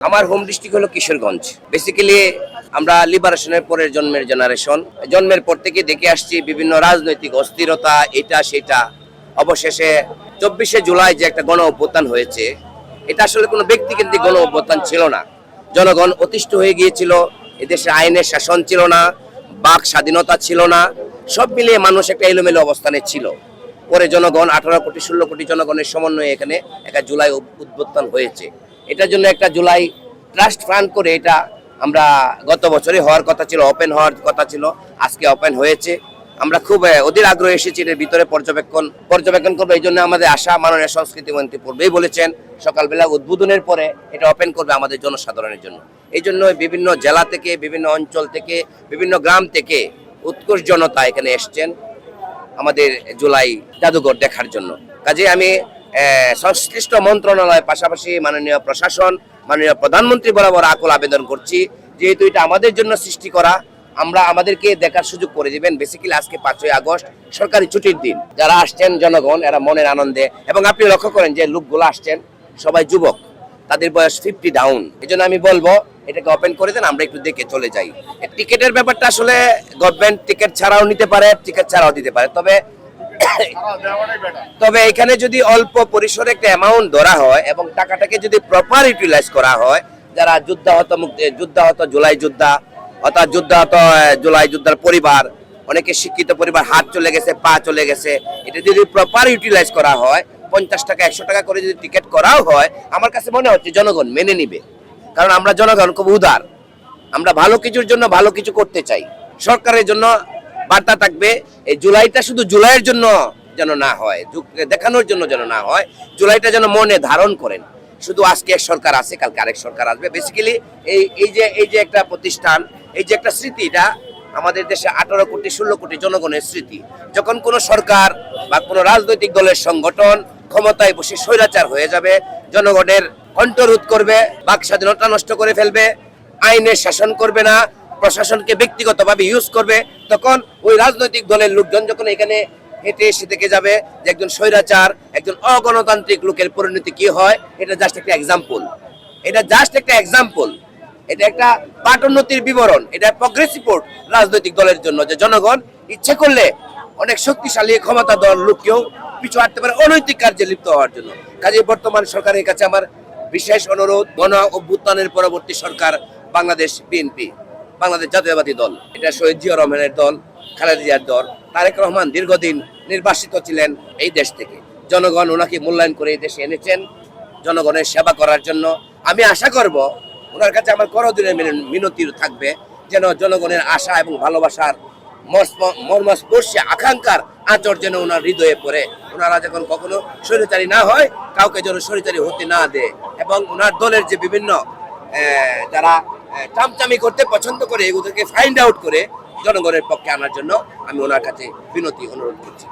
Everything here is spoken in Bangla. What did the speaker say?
আমার হোম ডিস্ট্রিক্ট হলো কিশোরগঞ্জ। বেসিক্যালি আমরা লিবারেশনের পরের জন্মের পর থেকে দেখে আসছি বিভিন্ন রাজনৈতিক অস্থিরতা, এটা সেটা। অবশেষে 24শে জুলাই যে একটা গণ অভ্যুত্থান হয়েছে, এটা আসলে কোনো ব্যক্তিকেন্দ্রিক গণ অভ্যুত্থান ছিল না। জনগণ অতিষ্ঠ হয়ে গিয়েছিল, এদেশে আইনের শাসন ছিল না, বাক স্বাধীনতা ছিল না, সব মিলিয়ে মানুষ একটা এলোমেলো অবস্থানে ছিল। পরে জনগণ 18 কোটি 16 কোটি জনগণের সমন্বয়ে এখানে একটা জুলাই উদ্বোধন হয়েছে। এটার জন্য একটা জুলাই ট্রাস্ট ফান্ড করে এটা আমরা গত বছরই হওয়ার কথা ছিল, ওপেন হওয়ার কথা ছিল, আজকে ওপেন হয়েছে। আমরা খুব অধীর আগ্রহে এসেছি এর ভিতরে পর্যবেক্ষণ করবো। এই জন্য আমাদের আশা, মাননীয় সংস্কৃতি মন্ত্রী পূর্বেই বলেছেন সকালবেলা উদ্বোধনের পরে এটা ওপেন করবে আমাদের জনসাধারণের জন্য। এই জন্য বিভিন্ন জেলা থেকে, বিভিন্ন অঞ্চল থেকে, বিভিন্ন গ্রাম থেকে উৎকর্ষ জনতা এখানে এসছেন আমাদের জুলাই জাদুঘর দেখার জন্য। কাজে আমি সংশ্লিষ্ট মন্ত্রণালয়ের পাশাপাশি মাননীয় প্রশাসন, মাননীয় প্রধানমন্ত্রী বরাবর আকুল আবেদন করছি, যেহেতু এটা আমাদের জন্য সৃষ্টি করা, আমাদেরকে দেখার সুযোগ করে দিবেন। বেসিক্যালি আজকে 5ই আগস্ট সরকারি ছুটির দিন। যারা আসছেন জনগণ, এরা মনের আনন্দে, এবং আপনি লক্ষ্য করেন যে লোকগুলো আসছেন সবাই যুবক, তাদের বয়স 50 ডাউন। এই জন্য আমি বলবো এটাকে ওপেন করে দেন, আমরা একটু দেখে চলে যাই। টিকেটের ব্যাপারটা আসলে গভর্নমেন্ট টিকিট ছাড়াও নিতে পারে, টিকিট ছাড়াও দিতে পারে। তবে এখানে যদি অল্প পরিসরে একটা অ্যামাউন্ট ধরা হয় এবং টাকাটাকে যদি প্রপার ইউটিলাইজ করা হয়, যারা যুদ্ধাহত জুলাই যোদ্ধা, অর্থাৎ যুদ্ধাহত জুলাই যোদ্ধার পরিবার, অনেকে শিক্ষিত পরিবার, হাত চলে গেছে, পা চলে গেছে, এটা যদি প্রপার ইউটিলাইজ করা হয়, 50 টাকা 100 টাকা করে যদি টিকিট করাও হয়, আমার কাছে মনে হচ্ছে জনগণ মেনে নিবে। কারণ আমরা জনগণ খুব উদার, আমরা ভালো কিছুর জন্য ভালো কিছু করতে চাই। সরকারের জন্য বার্তা থাকবে, এই জুলাইটা শুধু জুলাইয়ের জন্য যেন না হয়, দেখানোর জন্য যেন না হয়, জুলাইটা যেন মনে ধারণ করেন। শুধু আজকে এক সরকার আছে, কালকে আরেক সরকার আসবে। বেসিক্যালি এই যে একটা প্রতিষ্ঠান, এই যে একটা স্মৃতি, এটা আমাদের দেশে 18 কোটি 16 কোটি জনগণের স্মৃতি। যখন কোনো সরকার বা কোনো রাজনৈতিক দলের সংগঠন ক্ষমতায় বসে স্বৈরাচার হয়ে যাবে, জনগণের কণ্ঠরোধ করবে, বাক স্বাধীনতা নষ্ট করে ফেলবে, আইনের শাসন করবে না, প্রশাসনকে ব্যক্তিগতভাবে ইউজ করবে, তখন ওই রাজনৈতিক দলের লোকজন যখন এখানে হেঁটে এসে দেখে যাবে যে একজন স্বৈরাচার, একজন অগণতান্ত্রিক লোকের পরিণতি কি হয়। এটা জাস্ট একটা এক্সাম্পল, এটা একটা পাটোন্নতির বিবরণ, এটা প্রগ্রেসিভ রাজনৈতিক দলের জন্য, যে জনগণ ইচ্ছে করলে অনেক শক্তিশালী ক্ষমতা দল লোককেও পিছু হাঁটতে পারে অনৈতিক কার্যে লিপ্ত হওয়ার জন্য। কাজে বর্তমান সরকারের কাছে আমার বিশেষ অনুরোধ, গণ অভ্যুত্থানের পরবর্তী সরকার বাংলাদেশ বিএনপি, বাংলাদেশ জাতীয়তাবাদী দল, এটা শহীদ জিয়া রহমানের দল, খালেদা জিয়ার দল। তারেক রহমান দীর্ঘদিন নির্বাসিত ছিলেন এই দেশ থেকে, জনগণ ওনাকে মূল্যায়ন করে এই দেশে এনেছেন জনগণের সেবা করার জন্য। আমি আশা করব, ওনার কাছে আমার করদিনের মিনতি থাকবে, যেন জনগণের আশা এবং ভালোবাসার মর্মস্পর্শী আকাঙ্ক্ষার আঁচড় যেন ওনার হৃদয়ে পড়ে। ওনারা যখন কখনো স্বৈরাচারী না হয়, কাউকে যেন স্বৈরাচারী হতে না দেয়, এবং ওনার দলের যে বিভিন্ন যারা চামচামি করতে পছন্দ করে, এগুলোকে ফাইন্ড আউট করে জনগণের পক্ষে আনার জন্য আমি ওনার কাছে বিনতি অনুরোধ করছি।